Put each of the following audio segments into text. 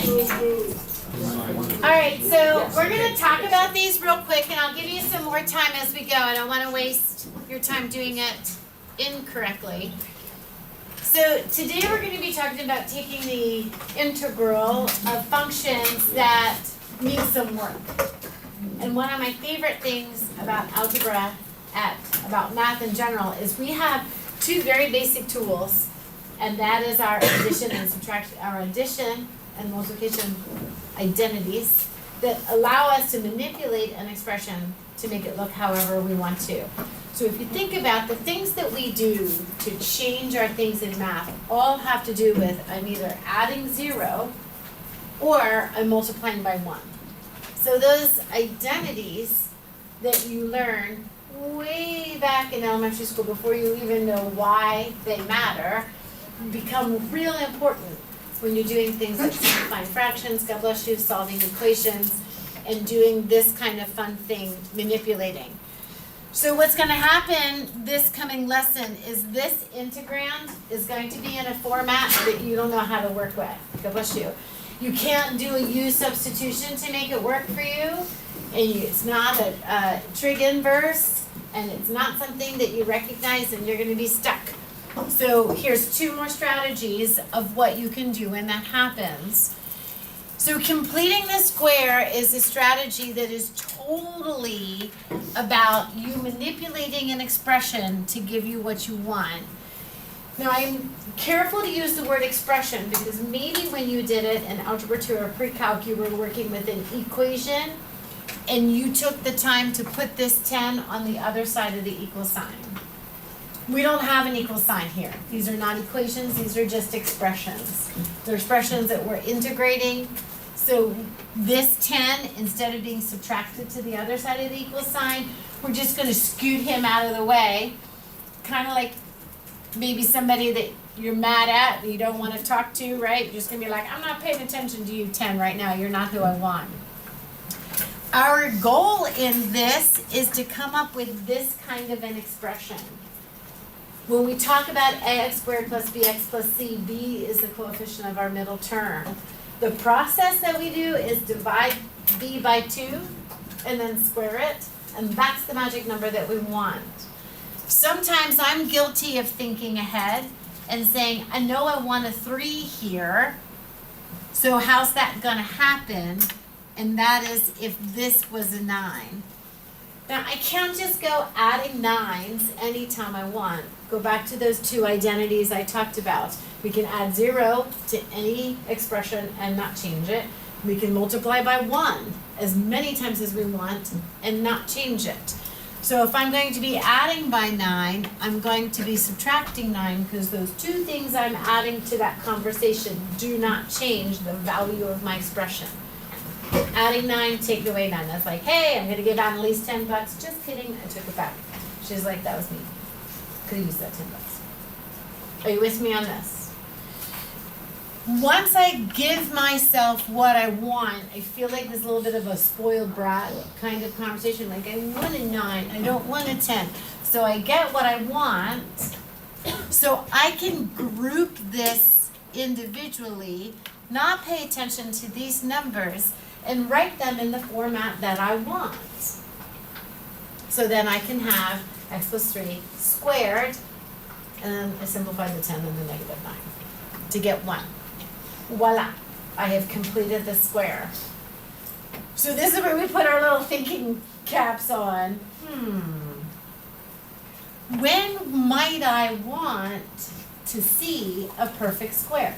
All right, so we're going to talk about these real quick, and I'll give you some more time as we go. I don't want to waste your time doing it incorrectly. So today we're going to be talking about taking the integral of functions that need some work. And one of my favorite things about algebra, about math in general, is we have two very basic tools, and that is our addition and subtraction, our addition and multiplication identities that allow us to manipulate an expression to make it look however we want to. So if you think about the things that we do to change our things in math, all have to do with I'm either adding 0 or I'm multiplying by 1. So those identities that you learn way back in elementary school before you even know why they matter become really important when you're doing things like simplifying fractions, God bless you, solving equations, and doing this kind of fun thing, manipulating. So what's going to happen this coming lesson is this integrand is going to be in a format that you don't know how to work with. God bless you. You can't do a U substitution to make it work for you, and it's not a trig inverse, and it's not something that you recognize, and you're going to be stuck. So here's two more strategies of what you can do when that happens. So completing the square is a strategy that is totally about you manipulating an expression to give you what you want. Now I'm careful to use the word expression because maybe when you did it in Algebra 2 or Pre-Calc you were working with an equation and you took the time to put this 10 on the other side of the equal sign. We don't have an equal sign here. These are not equations, these are just expressions. They're expressions that we're integrating. So this 10, instead of being subtracted to the other side of the equal sign, we're just going to scoot him out of the way. Kind of like maybe somebody that you're mad at, that you don't want to talk to, right? You're just going to be like, I'm not paying attention to you, 10, right now. You're not who I want. Our goal in this is to come up with this kind of an expression. When we talk about ax squared plus bx plus c, b is the coefficient of our middle term. The process that we do is divide b by 2 and then square it, and that's the magic number that we want. Sometimes I'm guilty of thinking ahead and saying, I know I want a 3 here, so how's that going to happen? And that is if this was a 9. Now, I can't just go adding 9s anytime I want. Go back to those two identities I talked about. We can add 0 to any expression and not change it. We can multiply by 1 as many times as we want and not change it. So if I'm going to be adding by 9, I'm going to be subtracting 9 because those two things I'm adding to that conversation do not change the value of my expression. Adding 9, take away 9. That's like, hey, I'm going to give out at least $10. Just kidding, I took it back. She's like, that was me. Could have used that $10. Are you with me on this? Once I give myself what I want, I feel like there's a little bit of a spoiled brat kind of conversation. Like, I want a 9, I don't want a 10. So I get what I want, so I can group this individually, not pay attention to these numbers, and write them in the format that I want. So then I can have x plus 3 squared, and then I simplify the 10 and the negative 9 to get 1. Voila, I have completed the square. So this is where we put our little thinking caps on. When might I want to see a perfect square?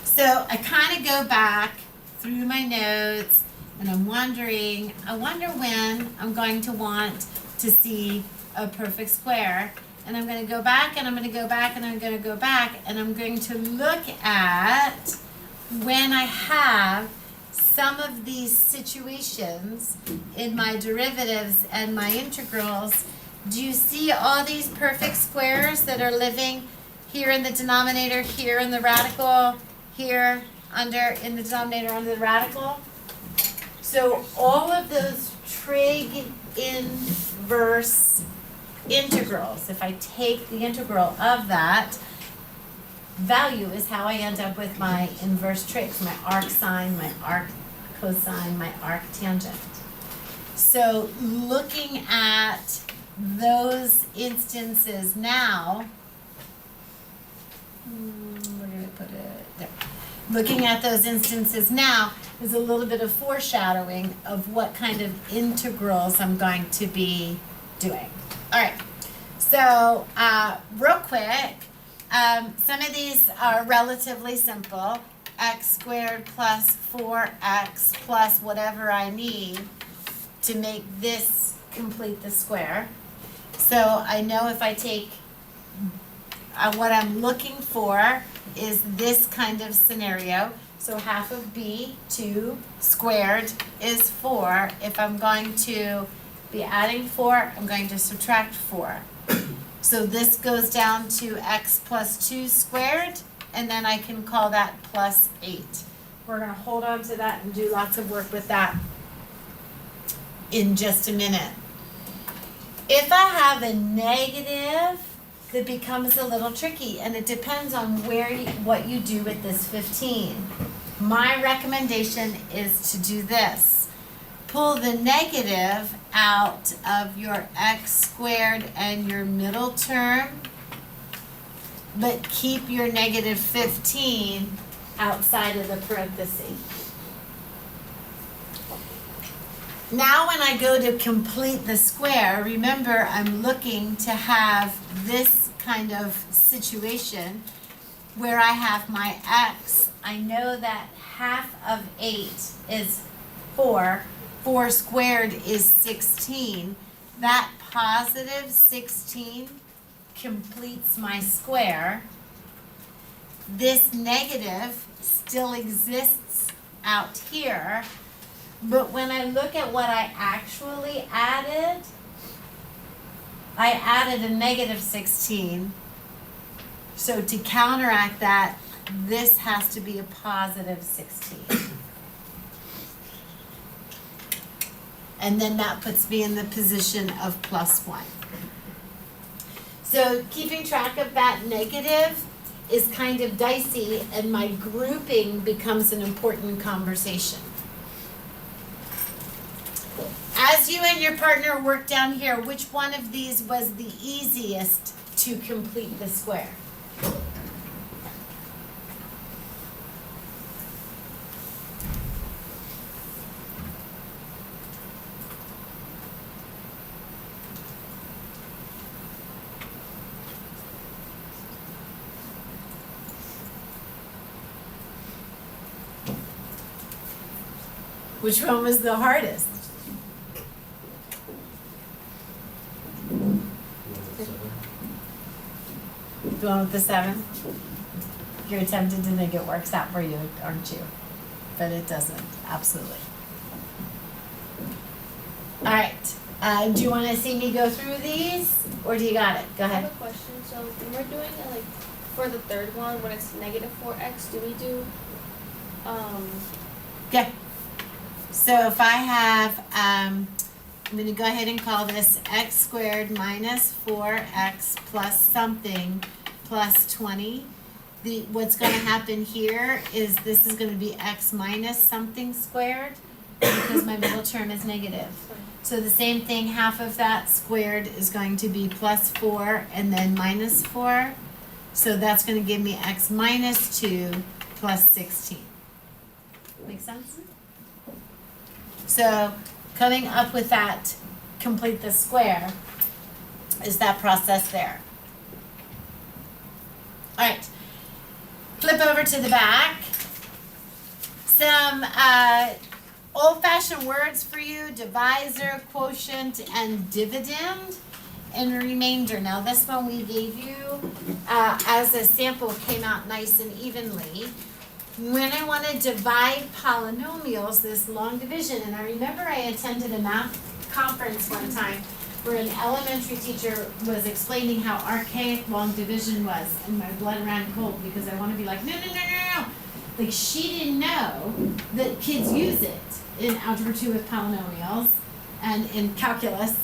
So I kind of go back through my notes and I'm wondering, I wonder when I'm going to want to see a perfect square. And I'm going to go back and I'm going to go back and I'm going to go back and I'm going to look at when I have some of these situations in my derivatives and my integrals. Do you see all these perfect squares that are living here in the denominator, here in the radical, here in the denominator under the radical? So all of those trig inverse integrals, if I take the integral of that, value is how I end up with my inverse trig, my arc sine, my arc cosine, my arc tangent. So looking at those instances now, we're going to put it there. Looking at those instances now is a little bit of foreshadowing of what kind of integrals I'm going to be doing. All right, so real quick, some of these are relatively simple. X squared plus 4x plus whatever I need to make this complete the square. So I know if I take what I'm looking for is this kind of scenario. So half of b, 2 squared is 4. If I'm going to be adding 4, I'm going to subtract 4. So this goes down to x plus 2 squared, and then I can call that plus 8. We're going to hold on to that and do lots of work with that in just a minute. If I have a negative, it becomes a little tricky, and it depends on what you do with this 15. My recommendation is to do this. Pull the negative out of your x squared and your middle term, but keep your negative 15 outside of the parenthesis. Now when I go to complete the square, remember I'm looking to have this kind of situation where I have my x. I know that half of 8 is 4. 4 squared is 16. That positive 16 completes my square. This negative still exists out here. But when I look at what I actually added, I added a negative 16. So to counteract that, this has to be a positive 16. And then that puts me in the position of plus 1. So keeping track of that negative is kind of dicey, and my grouping becomes an important conversation. As you and your partner work down here, which one of these was the easiest to complete the square? Which one was the hardest? The one with the 7? You're tempted to think it works out for you, aren't you? But it doesn't, absolutely. All right, do you want to see me go through these, or do you got it? Go ahead. I have a question. So when we're doing it, like, for the third one, when it's negative 4x, do we do, Okay. So if I have, I'm going to go ahead and call this x squared minus 4x plus something plus 20. What's going to happen here is this is going to be x minus something squared because my middle term is negative. So the same thing, half of that squared is going to be plus 4 and then minus 4. So that's going to give me x minus 2 plus 16. Make sense? So coming up with that, complete the square, is that process there. All right, flip over to the back. Some old-fashioned words for you: divisor, quotient, and dividend, and remainder. Now this one we gave you as a sample came out nice and evenly. When I want to divide polynomials, this long division, and I remember I attended a math conference one time where an elementary teacher was explaining how archaic long division was, and my blood ran cold because I want to be like, no. Like, she didn't know that kids use it in Algebra 2 with polynomials and in calculus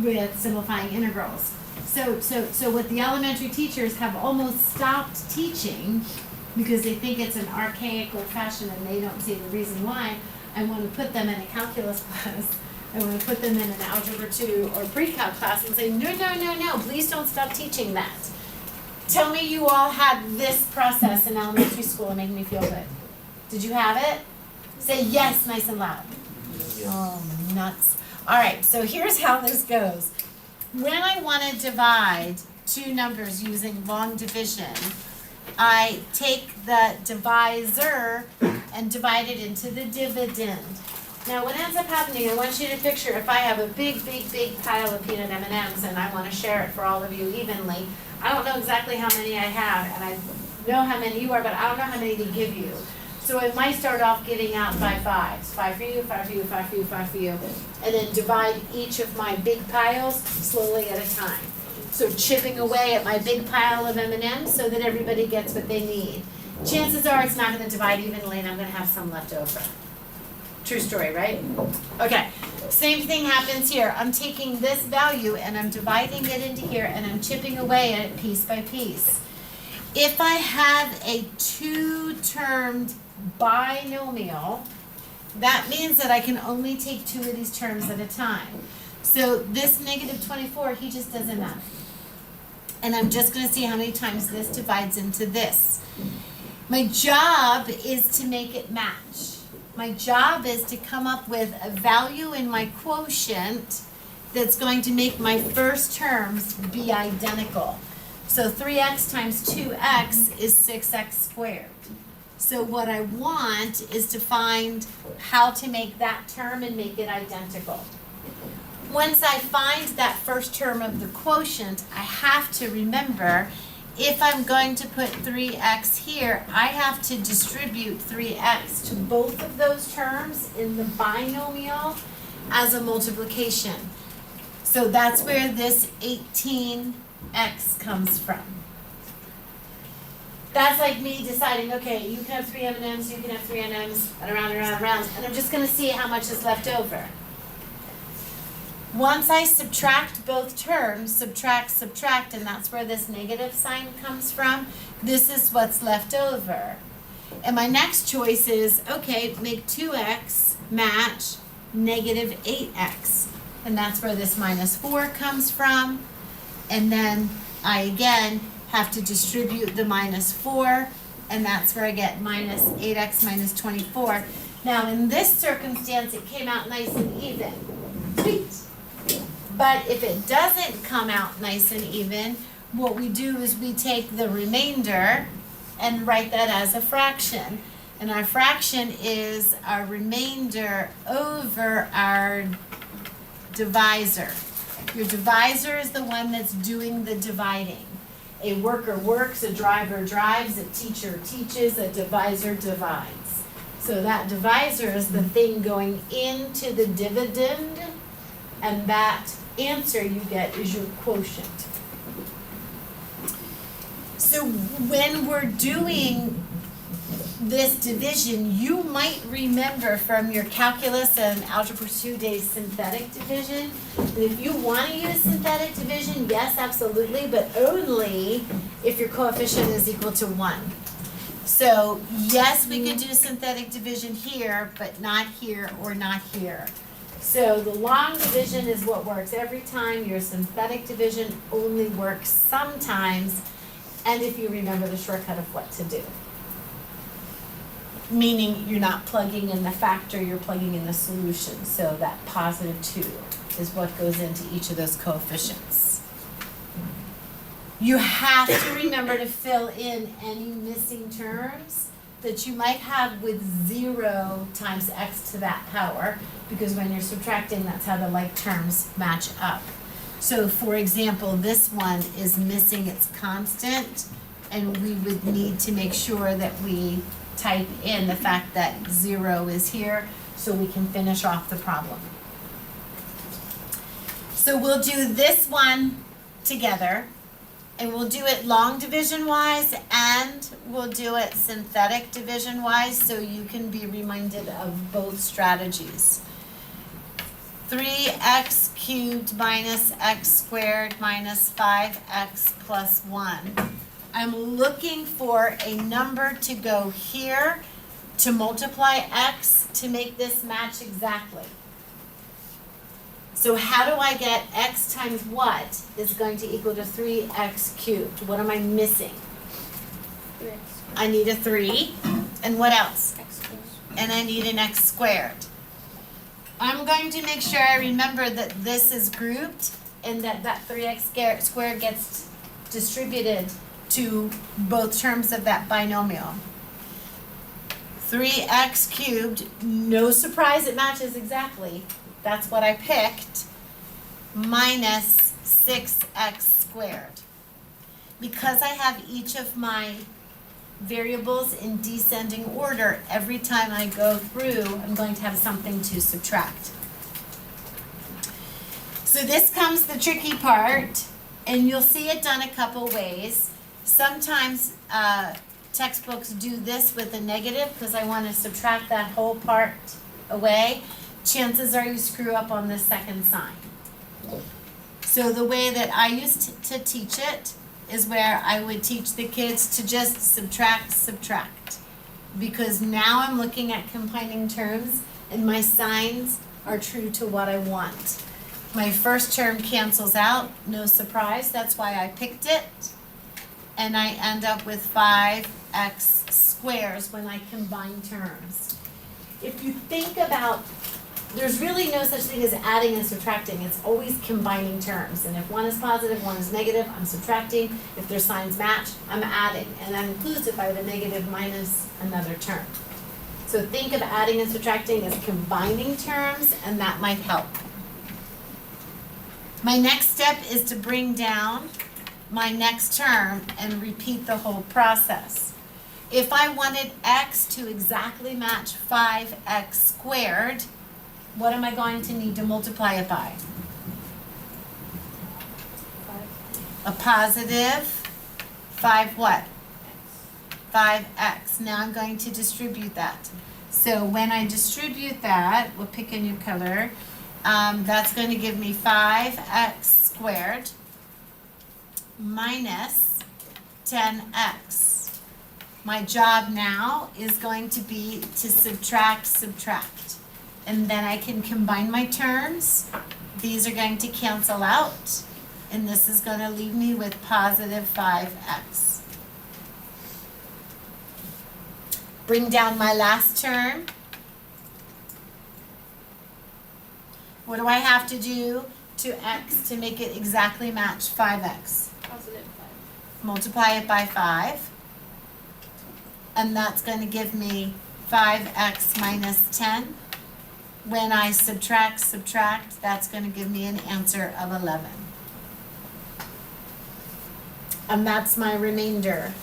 with simplifying integrals. So what the elementary teachers have almost stopped teaching because they think it's an archaic old fashioned and they don't see the reason why. I want to put them in a calculus class. I want to put them in an algebra 2 or pre-calc class and say, no, please don't stop teaching that. Tell me you all had this process in elementary school and make me feel good. Did you have it? Say yes, nice and loud. Oh, nuts. All right, so here's how this goes. When I want to divide two numbers using long division, I take the divisor and divide it into the dividend. Now what ends up happening, I want you to picture if I have a big pile of peanut M&Ms and I want to share it for all of you evenly. I don't know exactly how many I have, and I know how many you are, but I don't know how many to give you. So I might start off giving out by 5s. 5 for you, 5 for you, 5 for you, 5 for you. And then divide each of my big piles slowly at a time. So chipping away at my big pile of M&Ms so that everybody gets what they need. Chances are it's not going to divide evenly and I'm going to have some left over. True story, right? Okay, same thing happens here. I'm taking this value and I'm dividing it into here and I'm chipping away at it piece by piece. If I have a 2-termed binomial, that means that I can only take 2 of these terms at a time. So this negative 24, he just doesn't matter. And I'm just going to see how many times this divides into this. My job is to make it match. My job is to come up with a value in my quotient that's going to make my first terms be identical. So 3x times 2x is 6x squared. So what I want is to find how to make that term and make it identical. Once I find that first term of the quotient, I have to remember if I'm going to put 3x here, I have to distribute 3x to both of those terms in the binomial as a multiplication. So that's where this 18x comes from. That's like me deciding, okay, you can have 3 M&Ms, you can have 3 M&Ms, and around, and I'm just going to see how much is left over. Once I subtract both terms, subtract, and that's where this negative sign comes from, this is what's left over. And my next choice is, okay, make 2x match negative 8x. And that's where this minus 4 comes from. And then I, again, have to distribute the minus 4, and that's where I get minus 8x minus 24. Now, in this circumstance, it came out nice and even. Sweet. But if it doesn't come out nice and even, what we do is we take the remainder and write that as a fraction. And our fraction is our remainder over our divisor. Your divisor is the one that's doing the dividing. A worker works, a driver drives, a teacher teaches, a divisor divides. So that divisor is the thing going into the dividend, and that answer you get is your quotient. So when we're doing this division, you might remember from your calculus and algebra 2 days synthetic division. And if you want to use synthetic division, yes, absolutely, but only if your coefficient is equal to 1. So yes, we could do synthetic division here, but not here or not here. So the long division is what works every time. Your synthetic division only works sometimes, and if you remember the shortcut of what to do. Meaning you're not plugging in the factor, you're plugging in the solution. So that positive 2 is what goes into each of those coefficients. You have to remember to fill in any missing terms that you might have with 0 times x to that power, because when you're subtracting, that's how the like terms match up. So for example, this one is missing its constant, and we would need to make sure that we type in the fact that 0 is here so we can finish off the problem. So we'll do this one together, and we'll do it long division wise, and we'll do it synthetic division wise, so you can be reminded of both strategies. 3x cubed minus x squared minus 5x plus 1. I'm looking for a number to go here to multiply x to make this match exactly. So how do I get x times what is going to equal to 3x cubed? What am I missing? 3x. I need a 3. And what else? X squared. And I need an x squared. I'm going to make sure I remember that this is grouped and that 3x squared gets distributed to both terms of that binomial. 3x cubed, no surprise it matches exactly. That's what I picked, minus 6x squared. Because I have each of my variables in descending order, every time I go through, I'm going to have something to subtract. So this comes the tricky part, and you'll see it done a couple ways. Sometimes textbooks do this with a negative because I want to subtract that whole part away. Chances are you screw up on the second sign. So the way that I used to teach it is where I would teach the kids to just subtract. Because now I'm looking at combining terms and my signs are true to what I want. My first term cancels out, no surprise, that's why I picked it. And I end up with 5x squares when I combine terms. If you think about, there's really no such thing as adding and subtracting. It's always combining terms. And if one is positive, one is negative, I'm subtracting. If their signs match, I'm adding. And that includes if I have a negative minus another term. So think of adding and subtracting as combining terms, and that might help. My next step is to bring down my next term and repeat the whole process. If I wanted x to exactly match 5x squared, what am I going to need to multiply it by? 5. A positive 5 what? 5x. Now I'm going to distribute that. So when I distribute that, we'll pick a new color. That's going to give me 5x squared minus 10x. My job now is going to be to subtract. And then I can combine my terms. These are going to cancel out. And this is going to leave me with positive 5x. Bring down my last term. What do I have to do to x to make it exactly match 5x? Positive 5. Multiply it by 5. And that's going to give me 5x minus 10. When I subtract, that's going to give me an answer of 11. And that's my remainder.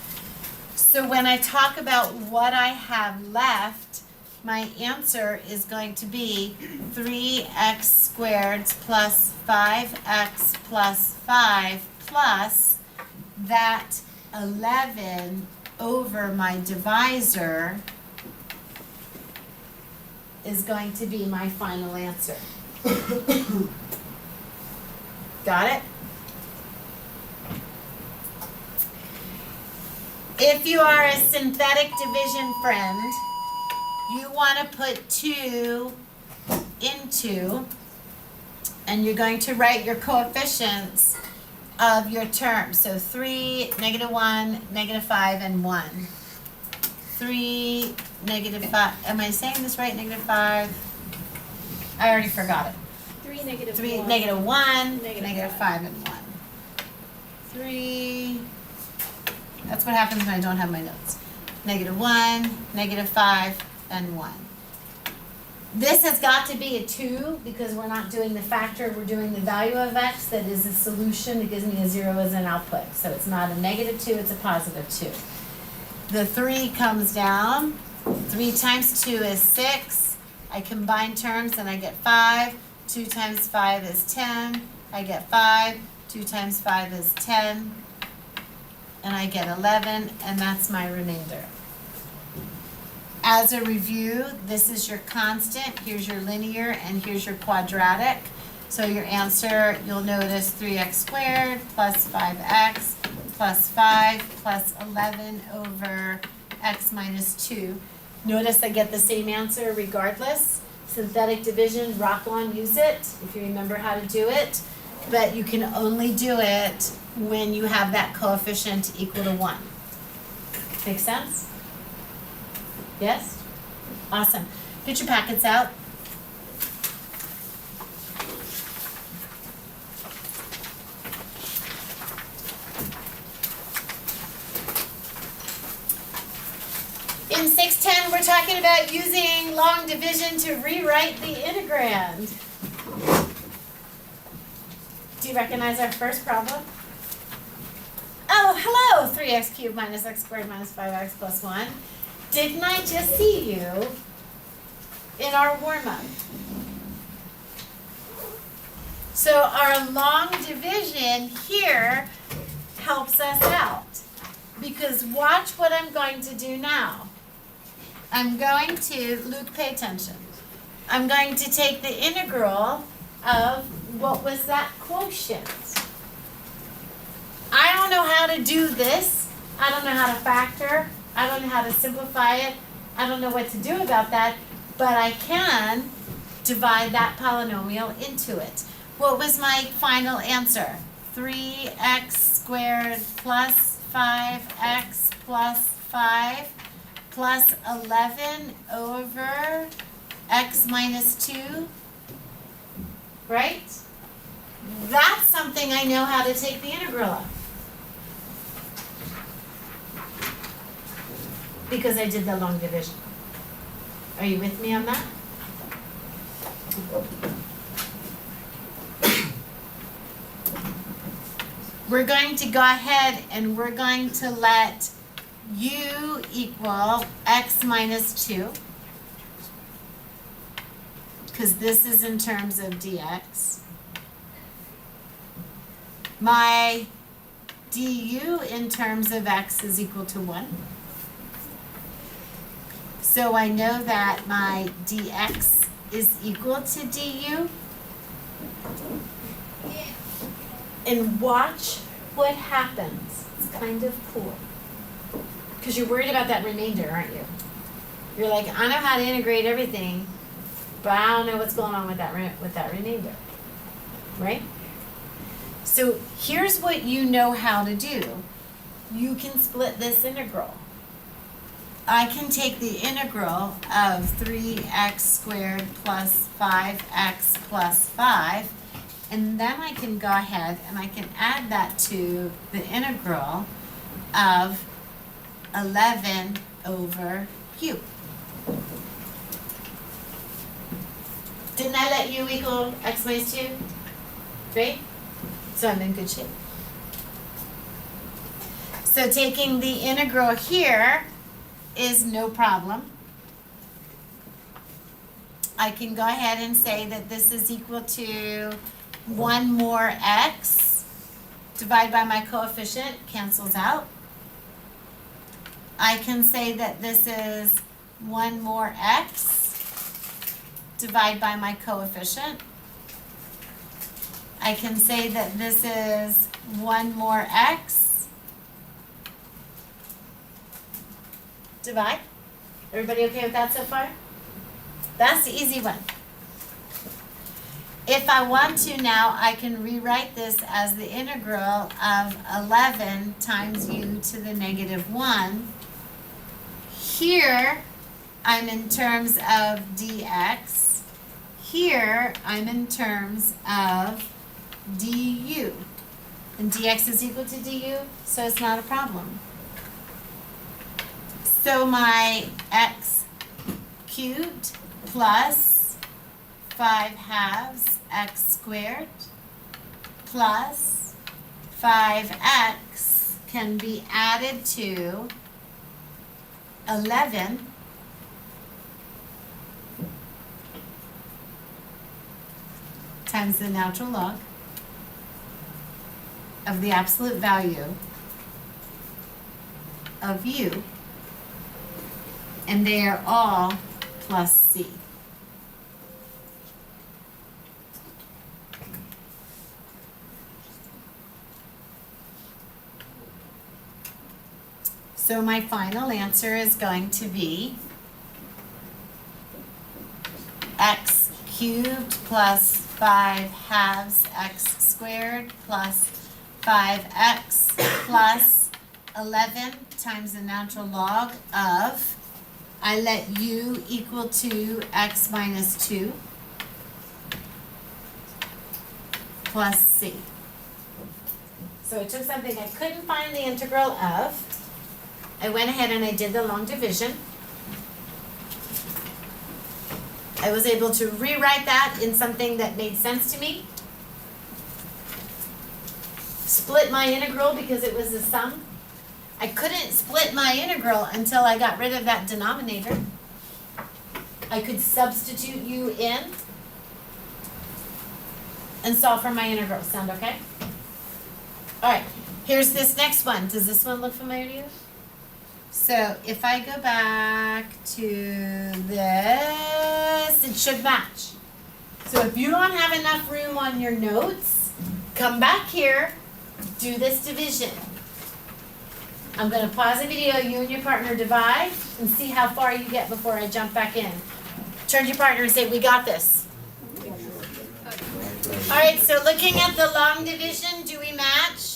So when I talk about what I have left, my answer is going to be 3x squared plus 5x plus 5 plus that 11 over my divisor is going to be my final answer. Got it? If you are a synthetic division friend, you want to put 2 into, and you're going to write your coefficients of your terms. So 3, -1, -5, and 1. 3, -5. Am I saying this right? -5. I already forgot it. 3, negative 3, 1. -1, Negative -5, and 1. 3. That's what happens when I don't have my notes. -1, -5, and 1. This has got to be a 2 because we're not doing the factor, we're doing the value of x that is a solution. It gives me a 0 as an output. So it's not a -2, it's a +2. The 3 comes down. 3 times 2 is 6. I combine terms and I get 5. 2 times 5 is 10. I get 5. 2 times 5 is 10. And I get 11, and that's my remainder. As a review, this is your constant, here's your linear, and here's your quadratic. So your answer, you'll notice 3x squared plus 5x plus 5 plus 11 over x minus 2. Notice I get the same answer regardless. Synthetic division, rock on, use it if you remember how to do it. But you can only do it when you have that coefficient equal to 1. Make sense? Yes? Awesome. Get your packets out. In 610, we're talking about using long division to rewrite the integrand. Do you recognize our first problem? Oh, hello! 3x cubed minus x squared minus 5x plus 1. Didn't I just see you in our warm-up? So our long division here helps us out. Because watch what I'm going to do now. I'm going to, Luke, pay attention. I'm going to take the integral of, what was that quotient? I don't know how to do this. I don't know how to factor. I don't know how to simplify it. I don't know what to do about that, but I can divide that polynomial into it. What was my final answer? 3x squared plus 5x plus 5 plus 11 over x minus 2, right? That's something I know how to take the integral of. Because I did the long division. Are you with me on that? We're going to go ahead and we're going to let u equal x minus 2. Because this is in terms of dx. My du in terms of x is equal to 1. So I know that my dx is equal to du. And watch what happens. It's kind of cool. Because you're worried about that remainder, aren't you? You're like, I know how to integrate everything, but I don't know what's going on with that remainder. Right? So here's what you know how to do. You can split this integral. I can take the integral of 3x squared plus 5x plus 5, and then I can go ahead and I can add that to the integral of 11 over u. Didn't I let u equal x minus 2? Right? So I'm in good shape. So taking the integral here is no problem. I can go ahead and say that this is equal to 1 more x divided by my coefficient, cancels out. I can say that this is 1 more x divided by my coefficient. I can say that this is 1 more x divide. Everybody okay with that so far? That's the easy one. If I want to now, I can rewrite this as the integral of 11 times u to the negative 1. Here, I'm in terms of dx. Here, I'm in terms of du. And dx is equal to du, so it's not a problem. So my x cubed plus 5 halves x squared plus 5x can be added to 11 times the natural log of the absolute value of u. and they are all plus c. So my final answer is going to be x cubed plus 5 halves x squared plus 5x plus 11 times the natural log of, I let u equal to x minus 2 plus c. So I took something I couldn't find the integral of. I went ahead and I did the long division. I was able to rewrite that in something that made sense to me. Split my integral because it was a sum. I couldn't split my integral until I got rid of that denominator. I could substitute u in and solve for my integral. Sound okay? All right, here's this next one. Does this one look familiar to you? So if I go back to this, it should match. So if you don't have enough room on your notes, come back here, do this division. I'm going to pause the video, you and your partner divide, and see how far you get before I jump back in. Turn to your partner and say, we got this. All right, so looking at the long division, do we match?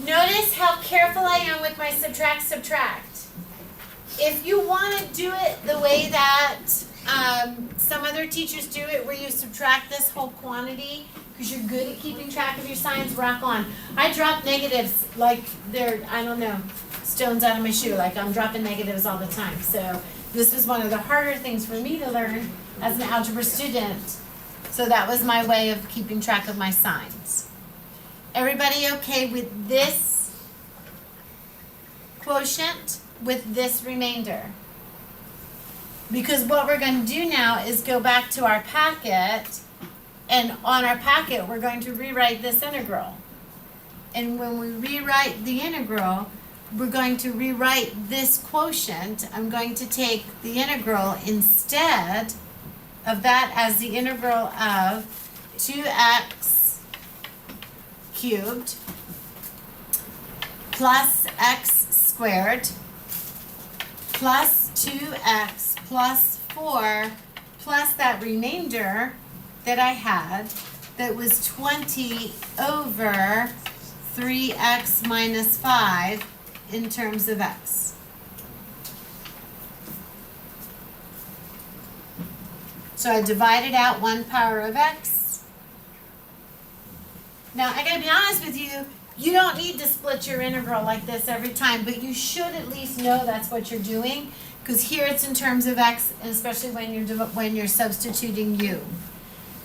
Notice how careful I am with my subtract. If you want to do it the way that some other teachers do it, where you subtract this whole quantity, because you're good at keeping track of your signs, rock on. I drop negatives like they're, I don't know, stones out of my shoe. Like I'm dropping negatives all the time. So this was one of the harder things for me to learn as an algebra student. So that was my way of keeping track of my signs. Everybody okay with this quotient, with this remainder? Because what we're going to do now is go back to our packet, and on our packet we're going to rewrite this integral. And when we rewrite the integral, we're going to rewrite this quotient. I'm going to take the integral instead of that as the integral of 2x cubed plus x squared plus 2x plus 4 plus that remainder that I had that was 20 over 3x minus 5 in terms of x. So I divided out 1 power of x. Now, I gotta be honest with you, you don't need to split your integral like this every time, but you should at least know that's what you're doing, because here it's in terms of x, and especially when you're substituting u.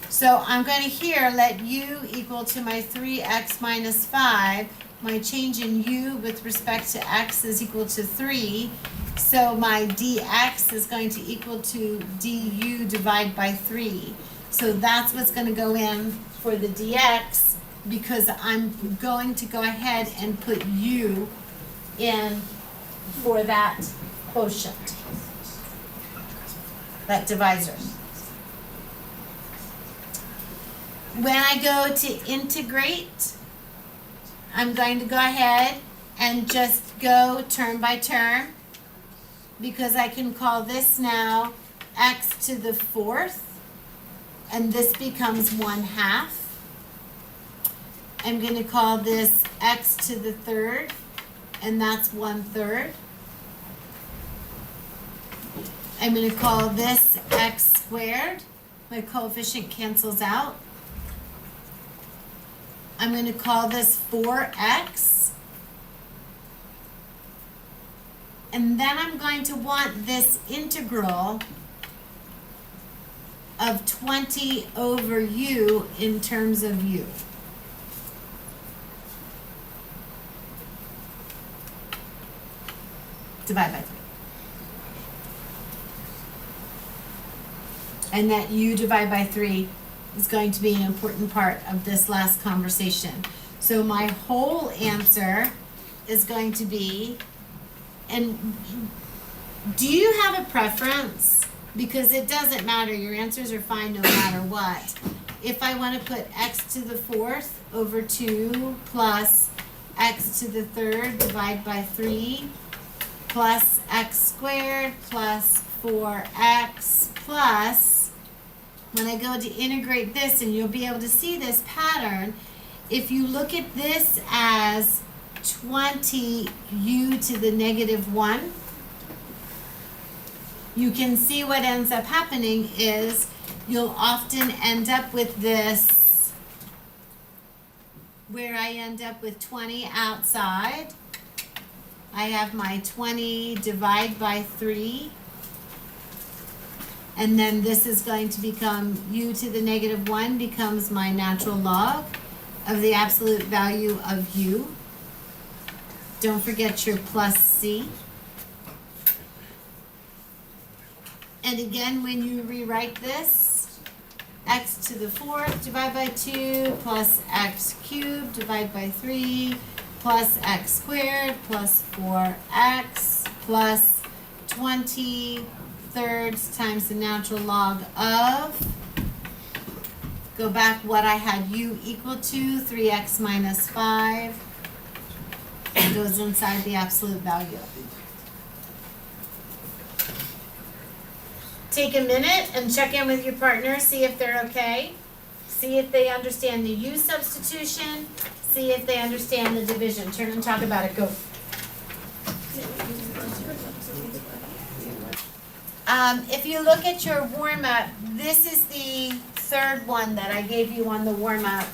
So I'm going to here let u equal to my 3x minus 5. My change in u with respect to x is equal to 3. So my dx is going to equal to du divided by 3. So that's what's going to go in for the dx, because I'm going to go ahead and put u in for that quotient, that divisor. When I go to integrate, I'm going to go ahead and just go term by term, because I can call this now x to the 4th, and this becomes 1/2. I'm going to call this x to the 3rd, and that's 1/3. I'm going to call this x squared. My coefficient cancels out. I'm going to call this 4x. And then I'm going to want this integral of 20 over u in terms of u. Divide by 3. And that u divided by 3 is going to be an important part of this last conversation. So my whole answer is going to be And do you have a preference? Because it doesn't matter, your answers are fine no matter what. If I want to put x to the 4th over 2 plus x to the 3rd divided by 3 plus x squared plus 4x plus, when I go to integrate this, and you'll be able to see this pattern, if you look at this as 20u to the negative 1, you can see what ends up happening is you'll often end up with this, where I end up with 20 outside. I have my 20 divided by 3. And then this is going to become u to the negative 1 becomes my natural log of the absolute value of u. Don't forget your plus c. And again, when you rewrite this, x to the 4th divided by 2 plus x cubed divided by 3 plus x squared plus 4x plus 20 3rds times the natural log of, go back what I had u equal to, 3x minus 5, and goes inside the absolute value. Take a minute and check in with your partner, see if they're okay. See if they understand the u substitution. See if they understand the division. Turn and talk about it. Go. If you look at your warm-up, this is the 3rd one that I gave you on the warm-up.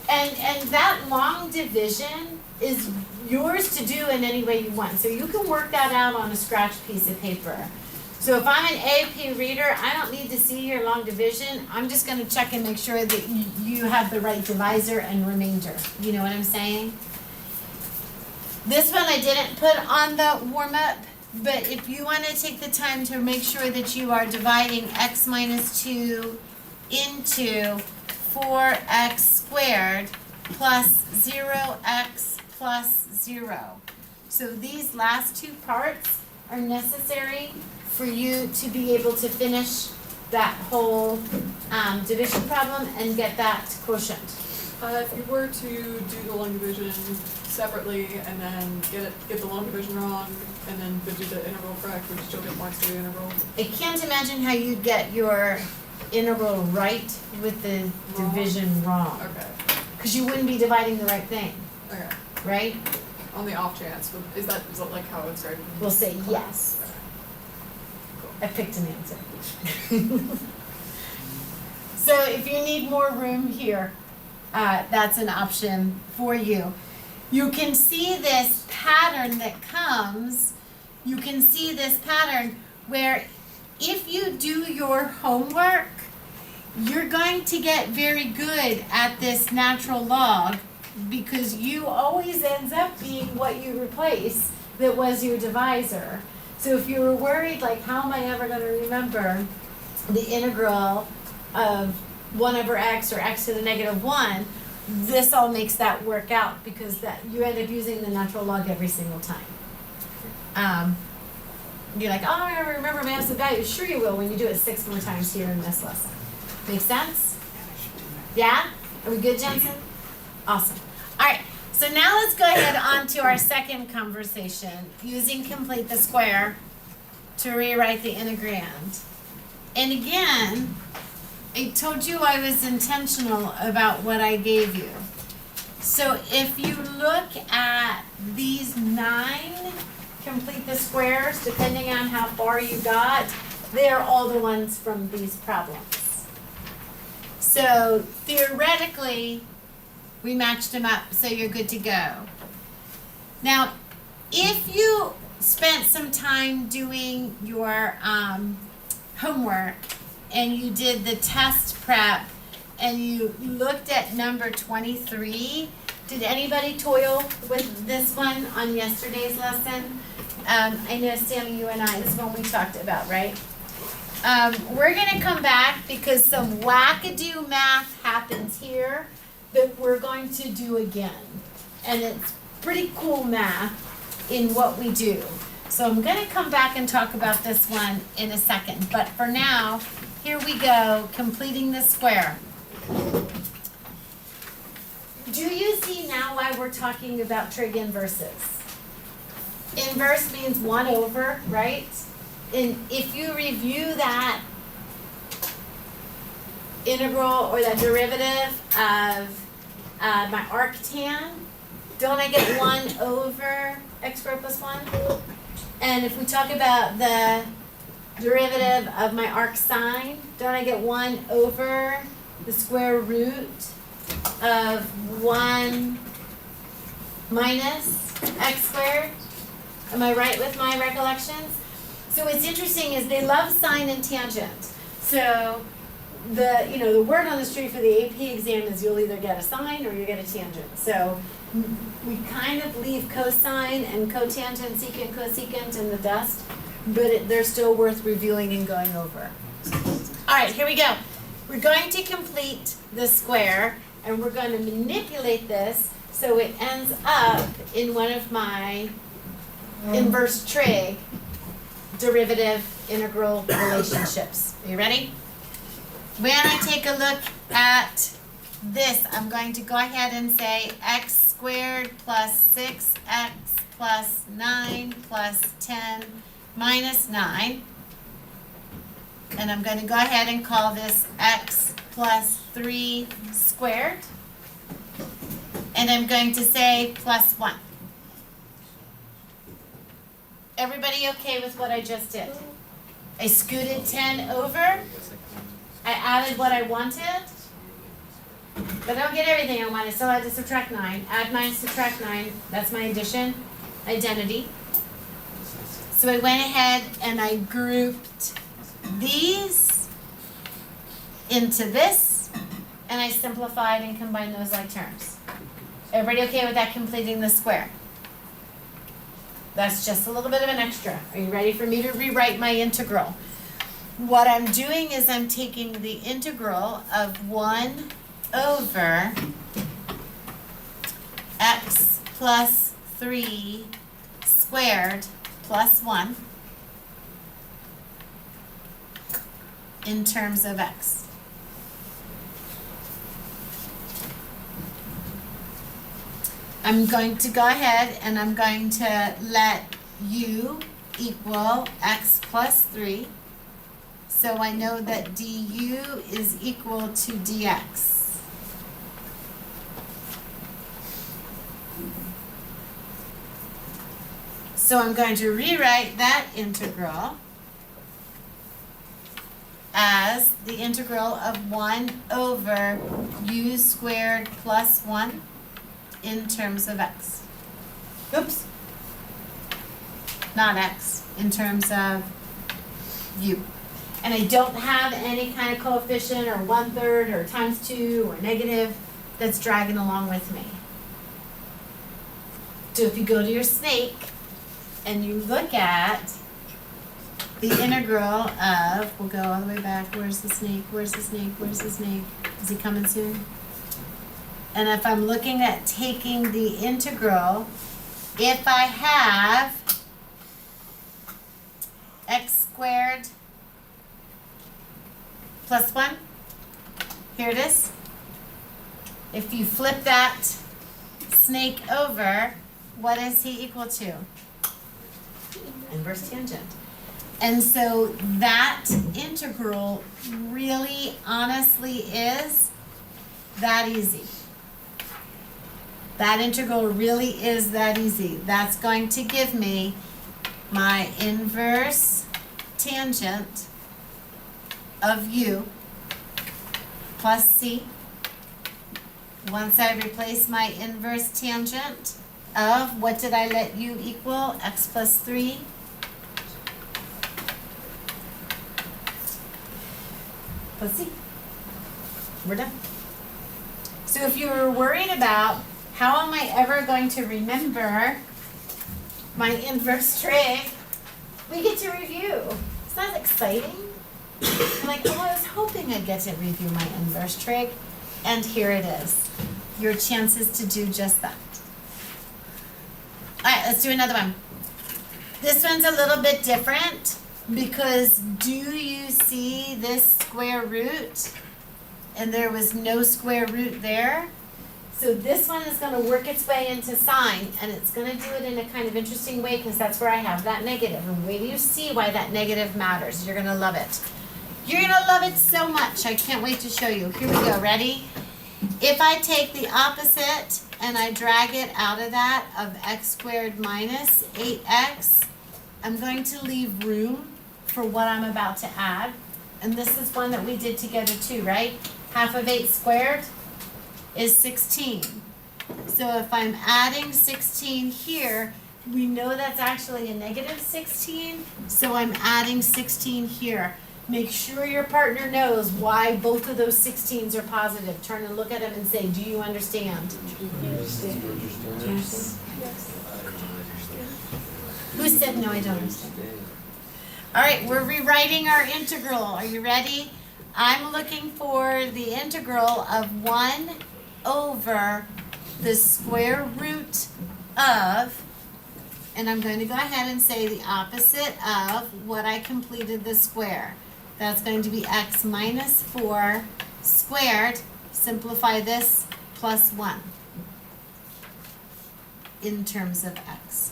And that long division is yours to do in any way you want. So you can work that out on a scratch piece of paper. So if I'm an AP reader, I don't need to see your long division. I'm just going to check and make sure that you have the right divisor and remainder. You know what I'm saying? This one I didn't put on the warm-up, but if you want to take the time to make sure that you are dividing x minus 2 into 4x squared plus 0x plus 0. So these last two parts are necessary for you to be able to finish that whole division problem and get that quotient. If you were to do the long division separately and then get the long division wrong and then do the integral correct, would you still get points for the integral? I can't imagine how you'd get your integral right with the division wrong. Okay. Because you wouldn't be dividing the right thing, Okay. right? On the off chance, is that like how it's graded? We'll say yes. Okay. I picked an answer. So if you need more room here, that's an option for you. You can see this pattern that comes, you can see this pattern where if you do your homework, you're going to get very good at this natural log because u always ends up being what you replace that was your divisor. So if you were worried, like, how am I ever going to remember the integral of 1 over x or x to the negative 1, this all makes that work out because that you end up using the natural log every single time. You're like, oh, I'm going to remember my absolute value. Sure you will when you do it 6 more times here in this lesson. Make sense? Yeah? Are we good, Jensen? Awesome. All right. So now let's go ahead on to our second conversation, using complete the square to rewrite the integrand. And again, I told you I was intentional about what I gave you. So if you look at these 9 complete the squares, depending on how far you got, they're all the ones from these problems. So theoretically, we matched them up, so you're good to go. Now, if you spent some time doing your homework and you did the test prep and you looked at number 23, did anybody toil with this one on yesterday's lesson? I know, Sammy, you and I, this is one we talked about, right? We're going to come back because some wackadoo math happens here that we're going to do again. And it's pretty cool math. in what we do. So I'm gonna come back and talk about this one in a second, but for now, here we go, completing the square. Do you see now why we're talking about trig inverses? Inverse means 1 over, right? And if you review that integral or that derivative of my arctan, don't I get 1 over x squared plus 1? And if we talk about the derivative of my arcsine, don't I get 1 over the square root of 1 minus x squared? Am I right with my recollections? So what's interesting is they love sine and tangent. So the word on the street for the AP exam is you'll either get a sine or you get a tangent. So we kind of leave cosine and cotangent, secant, cosecant in the dust, but they're still worth reviewing and going over. All right, here we go. We're going to complete the square, and we're going to manipulate this so it ends up in one of my inverse trig derivative integral relationships. Are you ready? When I take a look at this, I'm going to go ahead and say x squared plus 6x plus 9 plus 10 minus 9. And I'm going to go ahead and call this x plus 3 squared. And I'm going to say plus 1. Everybody okay with what I just did? I scooted 10 over. I added what I wanted. But I don't get everything I want. I still had to subtract 9. Add 9, subtract 9. That's my addition identity. So I went ahead and I grouped these into this, and I simplified and combined those like terms. Everybody okay with that completing the square? That's just a little bit of an extra. Are you ready for me to rewrite my integral? What I'm doing is I'm taking the integral of 1 over x plus 3 squared plus 1 in terms of x. I'm going to go ahead and I'm going to let u equal x plus 3. So I know that du is equal to dx. So I'm going to rewrite that integral as the integral of 1 over u squared plus 1 in terms of x. Oops. Not x, in terms of u. And I don't have any kind of coefficient or 1/3 or times 2 or negative that's dragging along with me. So if you go to your snake and you look at the integral of, we'll go all the way back, where's the snake, where's the snake, where's the snake? Is he coming soon? And if I'm looking at taking the integral, if I have x squared plus 1, here it is. If you flip that snake over, what is he equal to? Inverse tangent. And so that integral really honestly is that easy. That integral really is that easy. That's going to give me my inverse tangent of u plus c. Once I replace my inverse tangent of, what did I let u equal? X plus 3. Plus c. We're done. So if you were worried about how am I ever going to remember my inverse trig, we get to review. Isn't that exciting? I'm like, oh, I was hoping I'd get to review my inverse trig, and here it is. Your chances to do just that. All right. right, let's do another one. This one's a little bit different because do you see this square root? And there was no square root there. So this one is going to work its way into sine, and it's going to do it in a kind of interesting way because that's where I have that negative. And wait till you see why that negative matters. You're going to love it. You're going to love it so much. I can't wait to show you. Here we go. Ready? If I take the opposite and I drag it out of that of x squared minus 8x, I'm going to leave room for what I'm about to add. And this is one that we did together too, right? Half of 8 squared is 16. So if I'm adding 16 here, we know that's actually a negative 16. So I'm adding 16 here. Make sure your partner knows why both of those 16s are positive. Turn and look at them and say, do you understand? Yes. Who said no, I don't understand? All right, we're rewriting our integral. Are you ready? I'm looking for the integral of 1 over the square root of, and I'm going to go ahead and say the opposite of what I completed the square. That's going to be x minus 4 squared, simplify this, plus 1 in terms of x.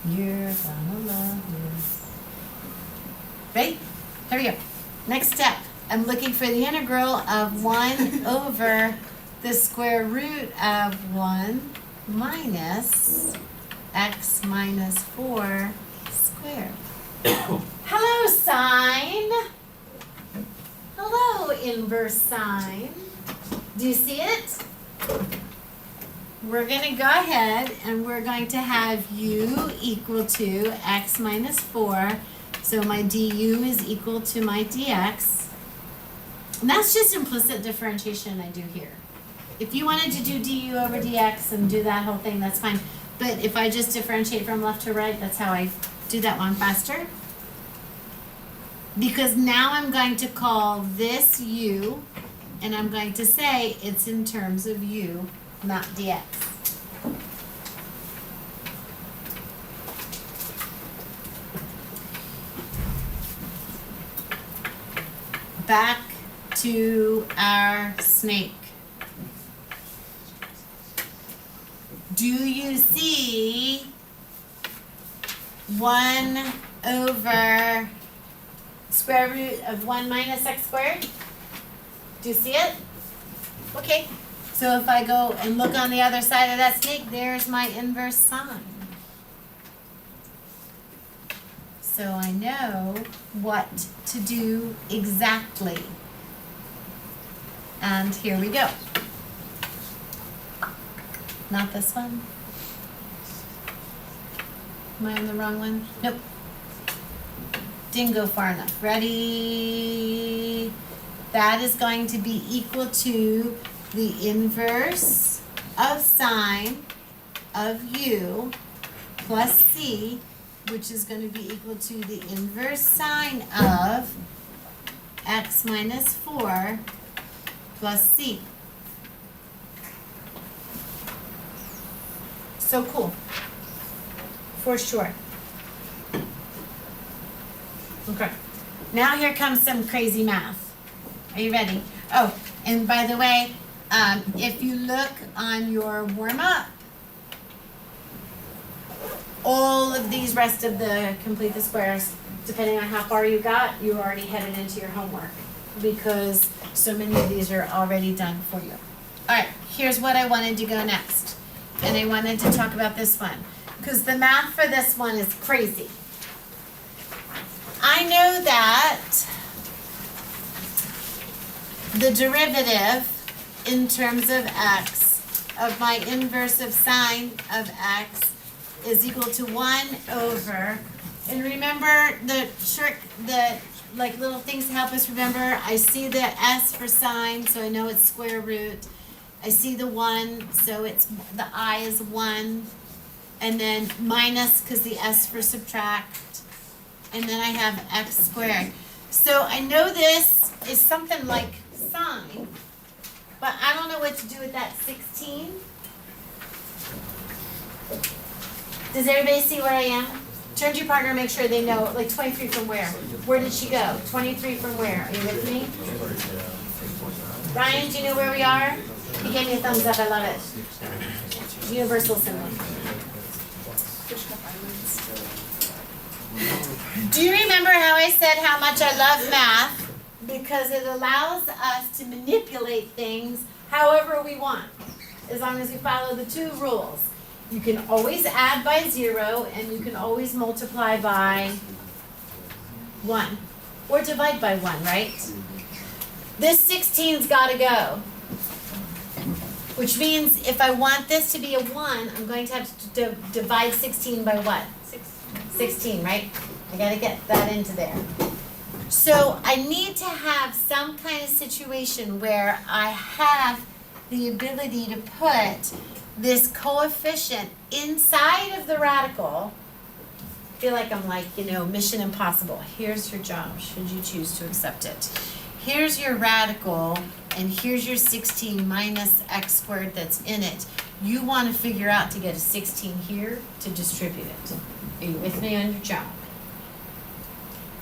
You're gonna love this. Ready? Here we go. Next step. I'm looking for the integral of 1 over the square root of 1 minus x minus 4 squared. Hello, sine. Hello, inverse sine. Do you see it? We're going to go ahead and we're going to have u equal to x minus 4. So my du is equal to my dx. And that's just implicit differentiation I do here. If you wanted to do du over dx and do that whole thing, that's fine. But if I just differentiate from left to right, that's how I do that one faster. Because now I'm going to call this u, and I'm going to say it's in terms of u, not dx. Back to our snake. Do you see 1 over square root of 1 minus x squared? Do you see it? Okay. So if I go and look on the other side of that snake, there's my inverse sine. So I know what to do exactly. And here we go. Not this one. Am I on the wrong one? Nope. Didn't go far enough. Ready? That is going to be equal to the inverse of sine of u plus c, which is going to be equal to the inverse sine of x minus 4 plus c. So cool. For sure. Okay. Now here comes some crazy math. Are you ready? Oh, and by the way, if you look on your warm-up, all of these rest of the complete the squares, depending on how far you got, you're already headed into your homework because so many of these are already done for you. All right, here's what I wanted to go next. And I wanted to talk about this one because the math for this one is crazy. I know that the derivative in terms of x of my inverse of sine of x is equal to 1 over, and remember the short, the like little things to help us remember. I see the s for sine, so I know it's square root. I see the 1, so it's the I is 1, and then minus because the s for subtract, and then I have x squared. So I know this is something like sine but I don't know what to do with that 16. Does everybody see where I am? Turn to your partner and make sure they know, like 23 from where? Where did she go? 23 from where? Are you with me? Ryan, do you know where we are? He gave me a thumbs up, I love it. Universal symbol. Do you remember how I said how much I love math? Because it allows us to manipulate things however we want, as long as we follow the 2 rules. You can always add by 0, and you can always multiply by 1. Or divide by 1, right? This 16's gotta go. Which means if I want this to be a 1, I'm going to have to divide 16 by what? 16, right? I gotta get that into there. So I need to have some kind of situation where I have the ability to put this coefficient inside of the radical. I feel like I'm like, Mission Impossible. Here's your job, should you choose to accept it. Here's your radical, and here's your 16 minus x squared that's in it. You want to figure out to get a 16 here to distribute it. Are you with me on your job?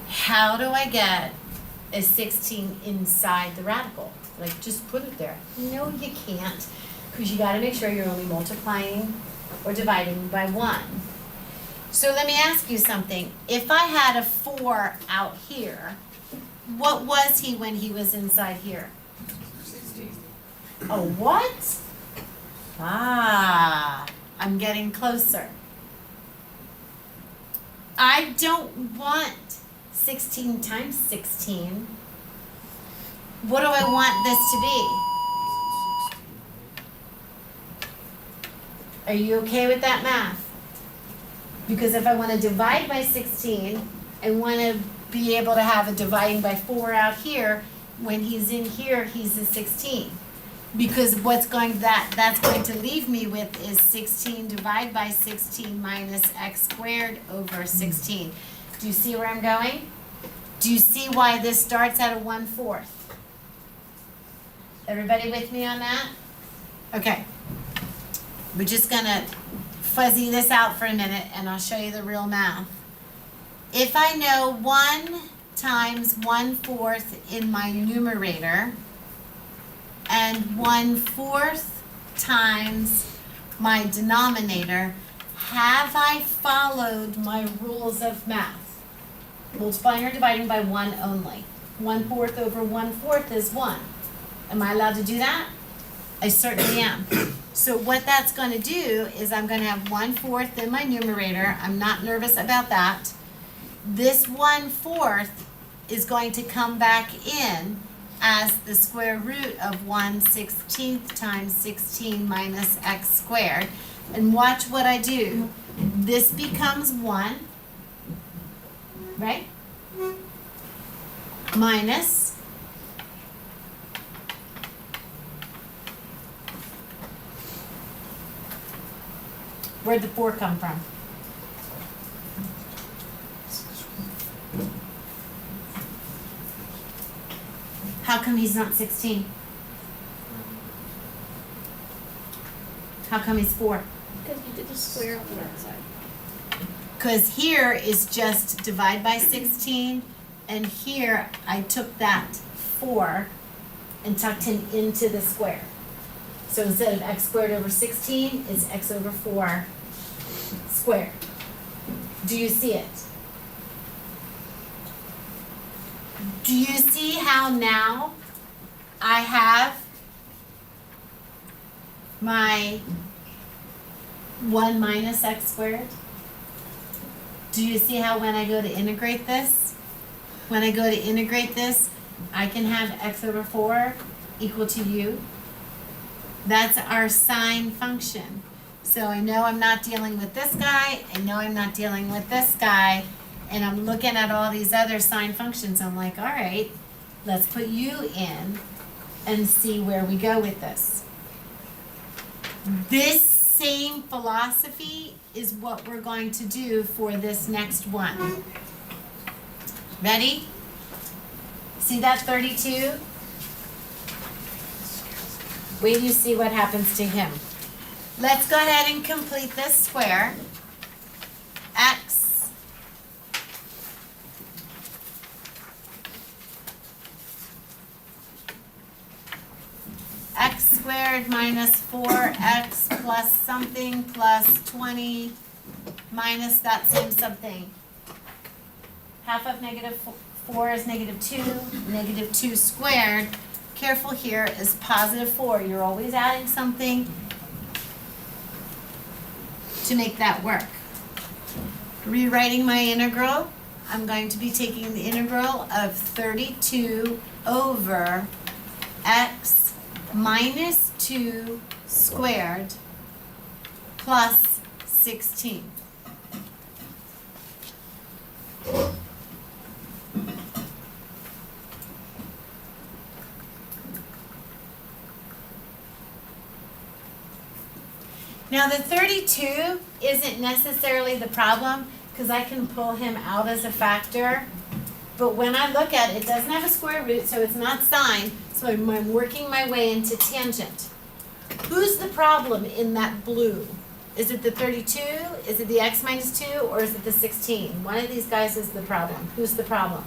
How do I get a 16 inside the radical? Like, just put it there. No, you can't, because you got to make sure you're only multiplying or dividing by 1. So let me ask you something. If I had a 4 out here, what was he when he was inside here? 16. A what? Ah, I'm getting closer. I don't want 16 times 16. What do I want this to be? Are you okay with that math? Because if I want to divide by 16, I want to be able to have a dividing by 4 out here. When he's in here, he's a 16. Because that's going to leave me with is 16 divided by 16 minus x squared over 16. Do you see where I'm going? Do you see why this starts at a 1/4? Everybody with me on that? Okay. We're just gonna fuzzy this out for a minute and I'll show you the real math. If I know 1 times 1/4 in my numerator and 1/4 times my denominator, have I followed my rules of math? Multiplying or dividing by 1 only. 1/4 over 1/4 is 1. Am I allowed to do that? I certainly am. So what that's going to do is I'm going to have 1/4 in my numerator. I'm not nervous about that. This 1/4 is going to come back in as the square root of 1/16 times 16 minus x squared. And watch what I do. This becomes 1, right? Minus where'd the 4 come from? How come he's not 16? How come he's 4? Because you did the square on the outside. Because here is just divide by 16, and here I took that 4 and tucked him into the square. So instead of x squared over 16, it's x over 4 squared. Do you see it? Do you see how now I have my 1 minus x squared? Do you see how when I go to integrate this, I can have x over 4 equal to u? That's our sine function. So I know I'm not dealing with this guy, I know I'm not dealing with this guy, and I'm looking at all these other sine functions. I'm like, all right, let's put u in and see where we go with this. This same philosophy is what we're going to do for this next one. Ready? See that 32? Wait till you see what happens to him. Let's go ahead and complete this square. X squared minus 4x plus something plus 20 minus that same something. Half of negative 4 is negative 2. Negative 2 squared, careful here, is positive 4. You're always adding something to make that work. Rewriting my integral, I'm going to be taking the integral of 32 over x minus 2 squared plus 16. Now the 32 isn't necessarily the problem because I can pull him out as a factor. But when I look at it, it doesn't have a square root, so it's not sine. So I'm working my way into tangent. Who's the problem in that blue? Is it the 32? Is it the x minus 2? Or is it the 16? One of these guys is the problem. Who's the problem?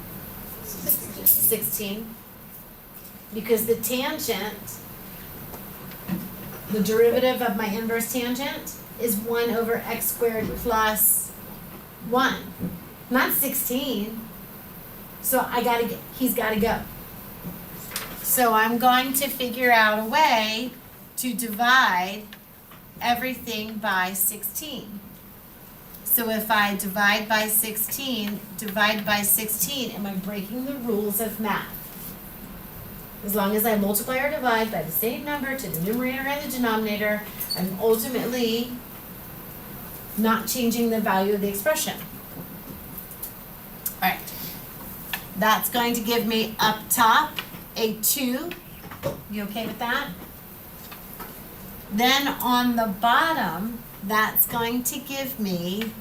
16. Because the tangent, the derivative of my inverse tangent, is 1 over x squared plus 1. Not 16. So he's got to go. So I'm going to figure out a way to divide everything by 16. So if I divide by 16, am I breaking the rules of math? As long as I multiply or divide by the same number to the numerator and the denominator, I'm ultimately not changing the value of the expression. All right. That's going to give me up top a 2. You okay with that? Then on the bottom, that's going to give me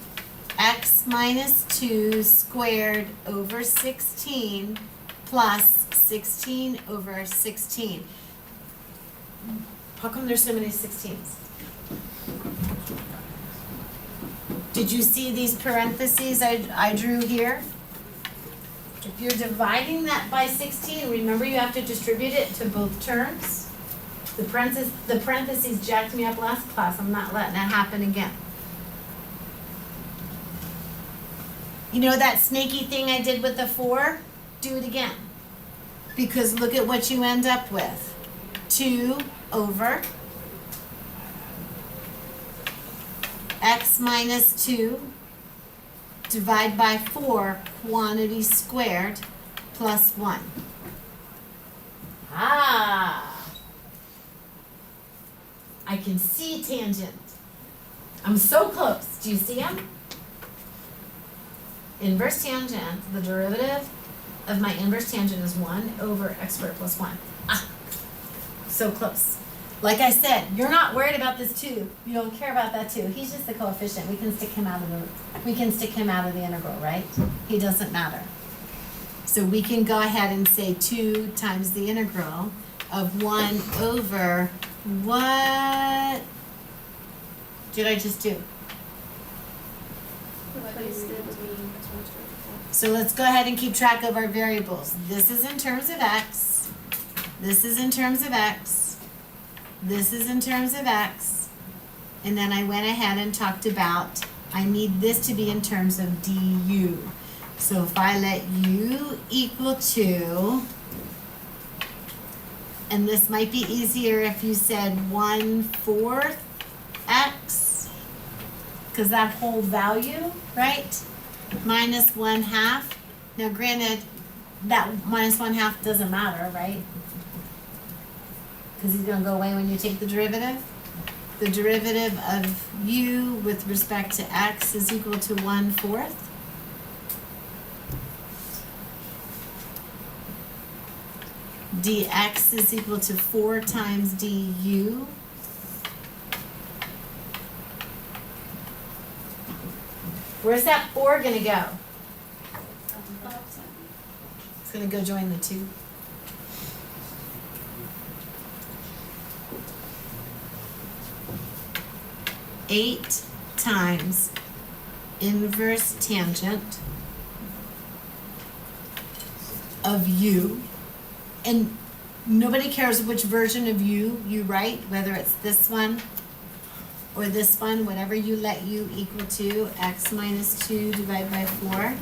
x minus 2 squared over 16 plus 16 over 16. How come there's so many 16s? Did you see these parentheses I drew here? If you're dividing that by 16, remember you have to distribute it to both terms. The parentheses jacked me up last class. I'm not letting that happen again. You know that snaky thing I did with the 4? Do it again. Because look at what you end up with. 2 over x minus 2 divide by 4 quantity squared plus 1. I can see tangent. I'm so close. Do you see him? Inverse tangent, the derivative of my inverse tangent is 1 over x squared plus 1. So close. Like I said, you're not worried about this 2. You don't care about that 2. He's just the coefficient. We can stick him out of the integral, right? He doesn't matter. So we can go ahead and say 2 times the integral of 1 over what did I just do? So let's go ahead and keep track of our variables. This is in terms of x. This is in terms of x. This is in terms of x. And then I went ahead and talked about I need this to be in terms of du. So if I let u equal to, and this might be easier if you said 1/4 x, because that whole value, right, minus 1/2. Now granted, that minus 1/2 doesn't matter, right? Because he's going to go away when you take the derivative. The derivative of u with respect to x is equal to 1/4. dx is equal to 4 times du. Where's that 4 going to go? It's going to go join the 2. 8 times inverse tangent of u, and nobody cares which version of u you write, whether it's this one or this one, whatever you let u equal to, x minus 2 divided by 4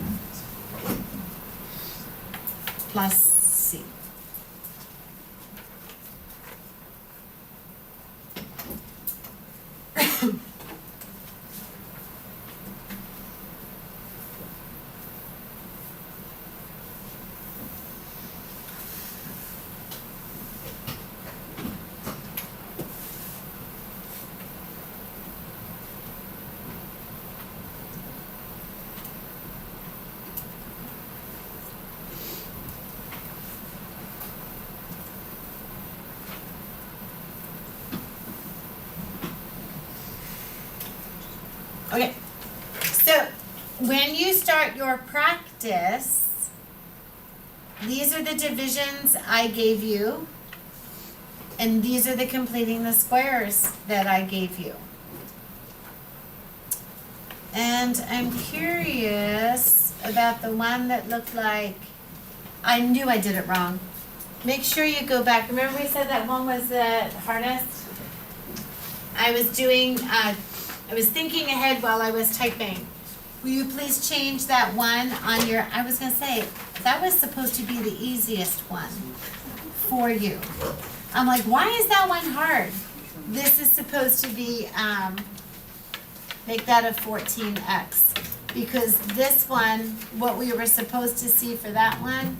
plus c. Okay, so when you start your practice, these are the divisions I gave you, and these are the completing the squares that I gave you. And I'm curious about the one that looked like, I knew I did it wrong. Make sure you go back. Remember we said that one was the hardest? I was thinking ahead while I was typing. Will you please change that one on your, I was gonna say, that was supposed to be the easiest one for you. I'm like, why is that one hard? This is supposed to be, make that a 14x. Because this one, what we were supposed to see for that one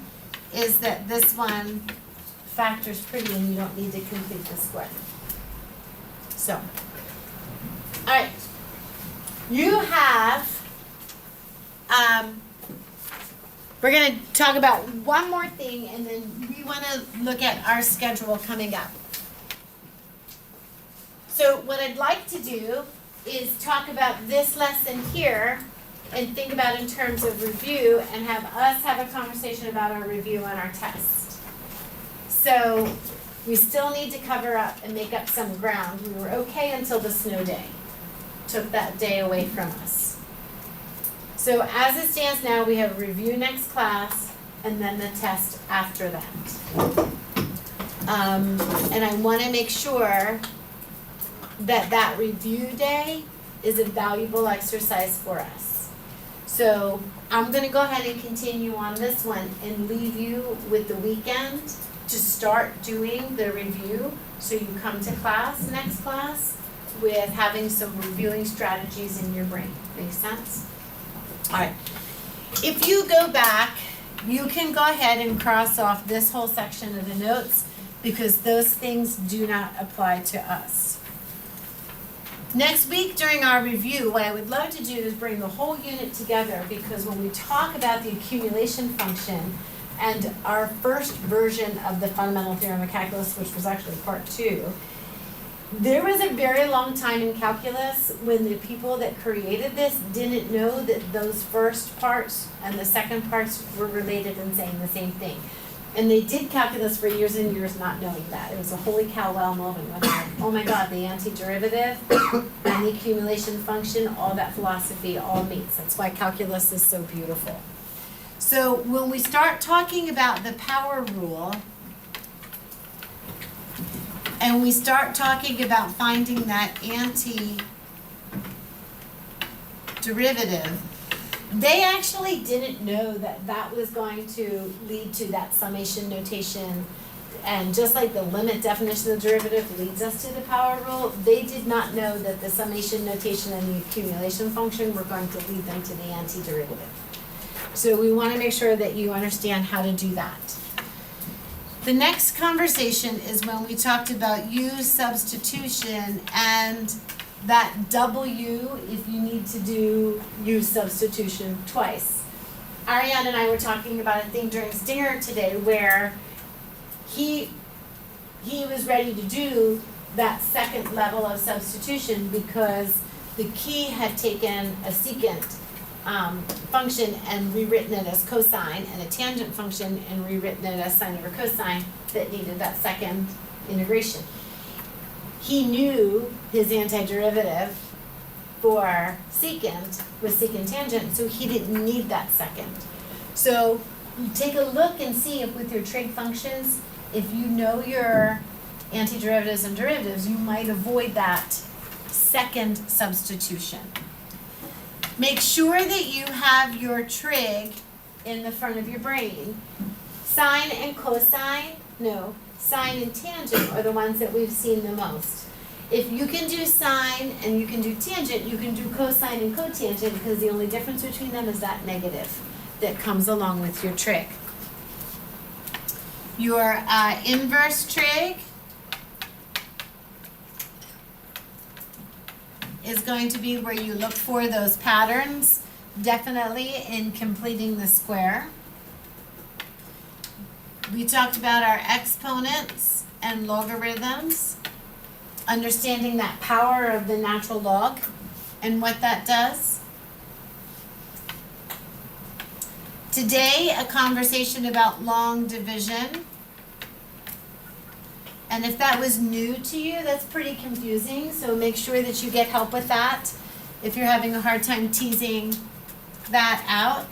is that this one factors pretty and you don't need to complete the square. So, all right. You have, we're going to talk about one more thing and then we want to look at our schedule coming up. So what I'd like to do is talk about this lesson here and think about in terms of review and have us have a conversation about our review on our test. So we still need to cover up and make up some ground. We were okay until the snow day. Took that day away from us. So as it stands now, we have review next class and then the test after that. And I want to make sure that that review day is a valuable exercise for us. So I'm going to go ahead and continue on this one and leave you with the weekend to start doing the review so you come to class, next class, with having some reviewing strategies in your brain. Make sense? All right. If you go back, you can go ahead and cross off this whole section of the notes because those things do not apply to us. Next week during our review, what I would love to do is bring the whole unit together because when we talk about the accumulation function and our first version of the fundamental theorem of calculus, which was actually part 2, there was a very long time in calculus when the people that created this didn't know that those first parts and the second parts were related and saying the same thing. And they did calculus for years and years not knowing that. It was a holy cow wow moment when they're like, oh my god, the antiderivative and the accumulation function, all that philosophy all meets. That's why calculus is so beautiful. So when we start talking about the power rule, and we start talking about finding that antiderivative, they actually didn't know that that was going to lead to that summation notation. And just like the limit definition of the derivative leads us to the power rule, they did not know that the summation notation and the accumulation function were going to lead them to the antiderivative. So we want to make sure that you understand how to do that. The next conversation is when we talked about U substitution and that W if you need to do U substitution twice. Ariane and I were talking about a thing during Stinger today where he was ready to do that second level of substitution because the key had taken a secant function and rewritten it as cosine and a tangent function and rewritten it as sine over cosine that needed that second integration. He knew his antiderivative for secant with secant tangent, so he didn't need that second. So you take a look and see if with your trig functions, if you know your antiderivatives and derivatives, you might avoid that second substitution. Make sure that you have your trig in the front of your brain. Sine and cosine, no, sine and tangent are the ones that we've seen the most. If you can do sine and you can do tangent, you can do cosine and cotangent because the only difference between them is that negative that comes along with your trig. Your inverse trig is going to be where you look for those patterns, definitely in completing the square. We talked about our exponents and logarithms, understanding that power of the natural log and what that does. Today, a conversation about long division. And if that was new to you, that's pretty confusing, so make sure that you get help with that if you're having a hard time teasing that out.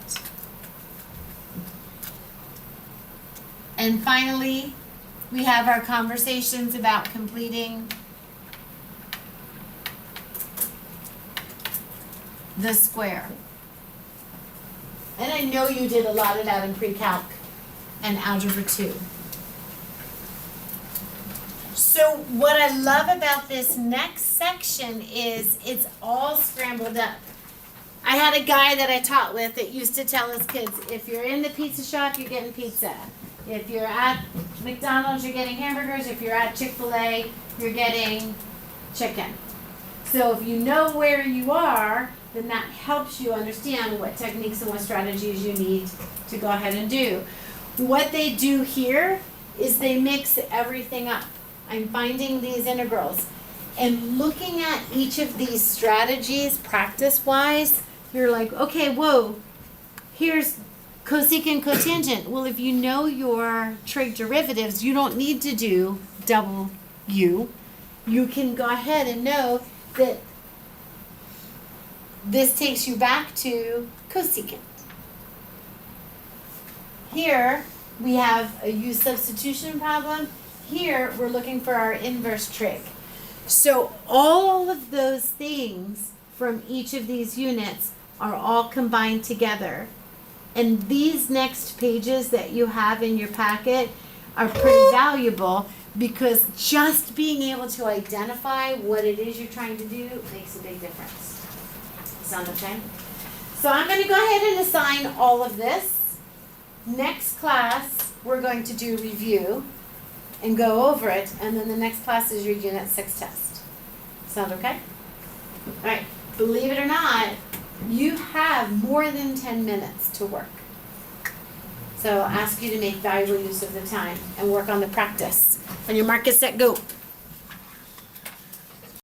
And finally, we have our conversations about completing the square. And I know you did a lot of that in pre-calc and algebra 2. So what I love about this next section is it's all scrambled up. I had a guy that I taught with that used to tell his kids, if you're in the pizza shop, you're getting pizza. If you're at McDonald's, you're getting hamburgers. If you're at Chick-fil-A, you're getting chicken. So if you know where you are, then that helps you understand what techniques and what strategies you need to go ahead and do. What they do here is they mix everything up. I'm finding these integrals and looking at each of these strategies practice-wise, you're like, okay, whoa, here's cosecant, cotangent. Well, if you know your trig derivatives, you don't need to do double U. You can go ahead and know that this takes you back to cosecant. Here we have a U substitution problem. Here we're looking for our inverse trig. So all of those things from each of these units are all combined together. And these next pages that you have in your packet are pretty valuable because just being able to identify what it is you're trying to do makes a big difference. Sound okay? So I'm going to go ahead and assign all of this. Next class, we're going to do review and go over it, and then the next class is your Unit 6 test. Sound okay? All right. Believe it or not, you have more than 10 minutes to work. So I'll ask you to make valuable use of the time and work on the practice. On your mark, get set, go.